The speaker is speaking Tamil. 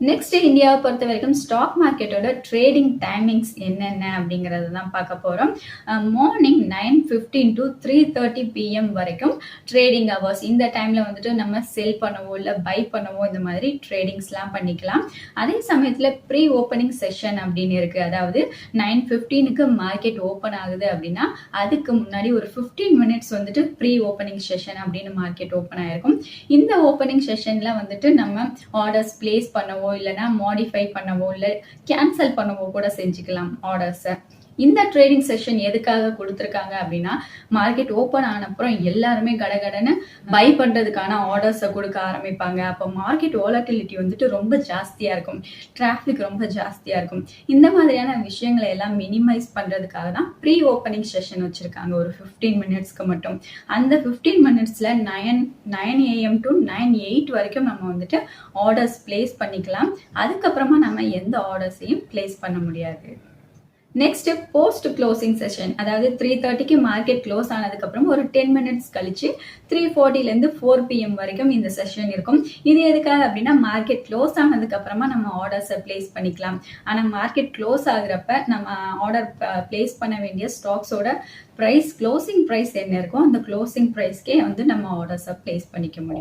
நெக்ஸ்ட் இந்தியாவை பொறுத்த வரைக்கும் ஸ்டாக் மார்க்கெட்டோட ட்ரேடிங் டைமிங்ஸ் என்னென்ன அப்படிங்கிறது தான் பார்க்க போகிறோம். மார்னிங் 9:15 to 3:30 PM வரைக்கும் ட்ரேடிங் ஹவர்ஸ். இந்த டைமில் வந்துட்டு நம்ம செல் பண்ணவோ இல்லை பை பண்ணவோ இந்த மாதிரி ட்ரேடிங்ஸ்லாம் பண்ணிக்கலாம். அதே சமயத்தில் ப்ரீ ஓப்பனிங் செஷன் அப்படின்னு இருக்குது. அதாவது 9:15க்கு மார்க்கெட் ஓப்பன் ஆகுது அப்படின்னா அதுக்கு முன்னாடி ஒரு 15 மினிட்ஸ் வந்துட்டு ப்ரீ ஓப்பனிங் செஷன் அப்படின்னு மார்க்கெட் ஓப்பன் ஆயிருக்கும். இந்த ஓப்பனிங் செஷனில் வந்துட்டு நம்ம ஆர்டர்ஸ் பிளேஸ் பண்ணவோ இல்லைன்னா மாடிஃபை பண்ணவோ இல்லை கேன்சல் பண்ணவோ கூட செஞ்சுக்கலாம் ஆர்டர்ஸை. இந்த ட்ரேடிங் செஷன் எதுக்காக கொடுத்துருக்காங்க அப்படின்னா மார்க்கெட் ஓப்பன் ஆன அப்புறம் எல்லாருமே கடகடன்னு பை பண்றதுக்கான ஆர்டர்ஸை கொடுக்க ஆரம்பிப்பாங்க. அப்போ மார்க்கெட் வாலட்டிலிட்டி வந்துட்டு ரொம்ப ஜாஸ்தியா இருக்கும், டிராஃபிக் ரொம்ப ஜாஸ்தியா இருக்கும். இந்த மாதிரியான விஷயங்களை எல்லாம் மினிமைஸ் பண்றதுக்காக தான் ப்ரீ ஓப்பனிங் செஷன் வச்சிருக்காங்க ஒரு 15 மினிட்ஸ்க்கு மட்டும். அந்த 15 மினிட்ஸ்ல 9 AM to 9:08 வரைக்கும் நம்ம வந்துட்டு ஆர்டர்ஸ் பிளேஸ் பண்ணிக்கலாம். அதுக்கப்புறமா நம்ம எந்த ஆர்டர்ஸையும் பிளேஸ் பண்ண முடியாது. நெக்ஸ்ட் போஸ்ட் க்ளோசிங் செஷன், அதாவது 3:30க்கு மார்க்கெட் க்ளோஸ் ஆனதுக்கு அப்புறம் ஒரு 10 மினிட்ஸ் கழிச்சு 3:40லேருந்து 4 PM வரைக்கும் இந்த செஷன் இருக்கும். இது எதுக்காக அப்படின்னா மார்க்கெட் க்ளோஸ் ஆனதுக்கு அப்புறமா நம்ம ஆர்டர்ஸை பிளேஸ் பண்ணிக்கலாம். ஆனால் மார்க்கெட் க்ளோஸ் ஆகுறப்ப நம்ம ஆர்டர் பிளேஸ் பண்ண வேண்டிய ஸ்டாக்ஸோட ப்ரைஸ், க்ளோசிங் ப்ரைஸ் என்ன இருக்கோ அந்த க்ளோசிங் ப்ரைஸ்க்கே வந்து நம்ம ஆர்டர்ஸை பிளேஸ் பண்ணிக்க முடியும்.